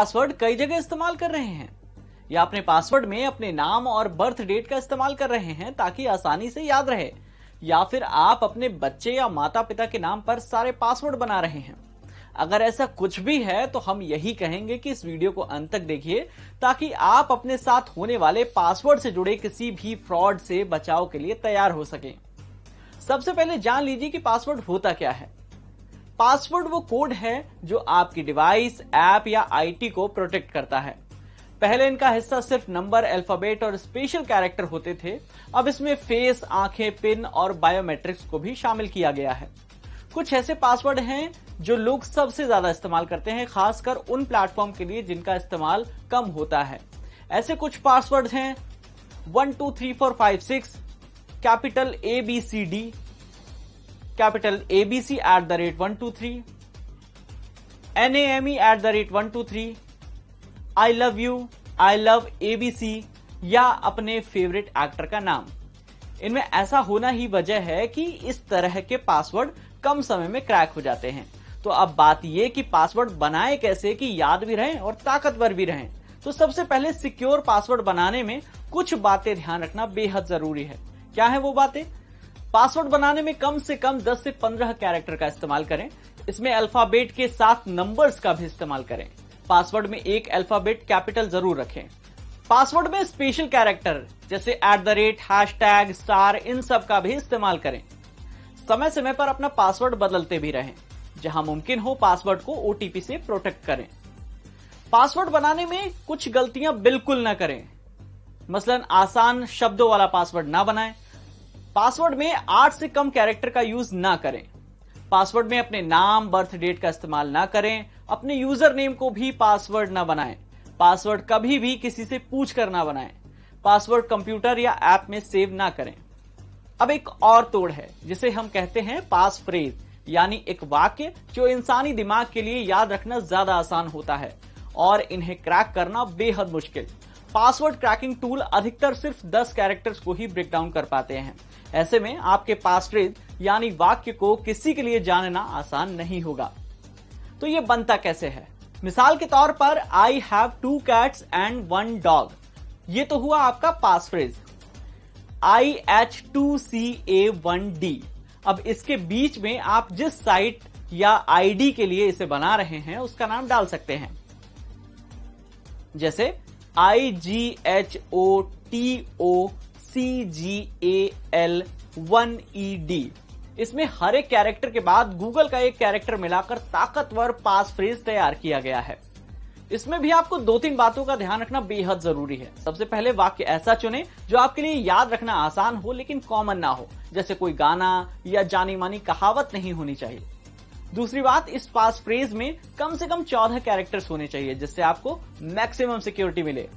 Password कई जगह इस्तेमाल कर रहे हैं, या अपने पासवर्ड में अपने नाम और बर्थ डेट का इस्तेमाल कर रहे हैं ताकि आसानी से याद रहे, या फिर आप अपने बच्चे या माता पिता के नाम पर सारे पासवर्ड बना रहे हैं। अगर ऐसा कुछ भी है तो हम यही कहेंगे कि इस वीडियो को अंत तक देखिए ताकि आप अपने साथ होने वाले पासवर्ड से जुड़े किसी भी फ्रॉड से बचाव के लिए तैयार हो सकें। सबसे पहले जान लीजिए कि पासवर्ड होता क्या है। पासवर्ड वो कोड है जो आपकी डिवाइस, ऐप या आईटी को प्रोटेक्ट करता है। पहले इनका हिस्सा सिर्फ नंबर, अल्फाबेट और स्पेशल कैरेक्टर होते थे। अब इसमें फेस, आंखें, पिन और बायोमेट्रिक्स को भी शामिल किया गया है। कुछ ऐसे पासवर्ड हैं जो लोग सबसे ज्यादा इस्तेमाल करते हैं, खासकर उन प्लेटफॉर्म के लिए जिनका इस्तेमाल कम होता है। ऐसे कुछ पासवर्ड हैं 123456, capital ABCD, capital ABC@123, NAME@123, I love you, I love ABC या अपने फेवरेट एक्टर का नाम। इनमें ऐसा होना ही वजह है कि इस तरह के पासवर्ड कम समय में क्रैक हो जाते हैं। तो अब बात यह कि पासवर्ड बनाए कैसे कि याद भी रहें और ताकतवर भी रहें। तो सबसे पहले सिक्योर पासवर्ड बनाने में कुछ बातें ध्यान रखना बेहद जरूरी है। क्या है वो बातें? पासवर्ड बनाने में कम से कम 10 से 15 कैरेक्टर का इस्तेमाल करें। इसमें अल्फाबेट के साथ नंबर्स का भी इस्तेमाल करें। पासवर्ड में एक अल्फाबेट कैपिटल जरूर रखें। पासवर्ड में स्पेशल कैरेक्टर जैसे @, हैशटैग, स्टार, इन सब का भी इस्तेमाल करें। समय समय पर अपना पासवर्ड बदलते भी रहें। जहां मुमकिन हो पासवर्ड को OTP से प्रोटेक्ट करें। पासवर्ड बनाने में कुछ गलतियां बिल्कुल ना करें। मसलन आसान शब्दों वाला पासवर्ड ना बनाएं। पासवर्ड में 8 से कम कैरेक्टर का यूज ना करें। पासवर्ड में अपने नाम, बर्थ डेट का इस्तेमाल ना करें। अपने यूजर नेम को भी पासवर्ड ना बनाएं। पासवर्ड कभी भी किसी से पूछ कर ना बनाएं। पासवर्ड कंप्यूटर या ऐप में सेव ना करें। अब एक और तोड़ है जिसे हम कहते हैं पास फ्रेज, यानी एक वाक्य जो इंसानी दिमाग के लिए याद रखना ज्यादा आसान होता है और इन्हें क्रैक करना बेहद मुश्किल। पासवर्ड क्रैकिंग टूल अधिकतर सिर्फ 10 कैरेक्टर्स को ही ब्रेक डाउन कर पाते हैं। ऐसे में आपके पास फ्रेज यानी वाक्य को किसी के लिए जानना आसान नहीं होगा। तो ये बनता कैसे है? मिसाल के तौर पर I have 2 cats and 1 dog। ये तो हुआ आपका पास फ्रेज IH2CA1D। अब इसके बीच में आप जिस साइट या आईडी के लिए इसे बना रहे हैं उसका नाम डाल सकते हैं, जैसे IGHOTOCGAL1ED। इसमें हर एक कैरेक्टर के बाद गूगल का एक कैरेक्टर मिलाकर ताकतवर पास फ्रेज तैयार किया गया है। इसमें भी आपको 2-3 बातों का ध्यान रखना बेहद जरूरी है। सबसे पहले वाक्य ऐसा चुनें जो आपके लिए याद रखना आसान हो लेकिन कॉमन ना हो, जैसे कोई गाना या जानी मानी कहावत नहीं होनी चाहिए। दूसरी बात, इस पास फ्रेज में कम से कम 14 कैरेक्टर्स होने चाहिए जिससे आपको मैक्सिमम सिक्योरिटी मिले।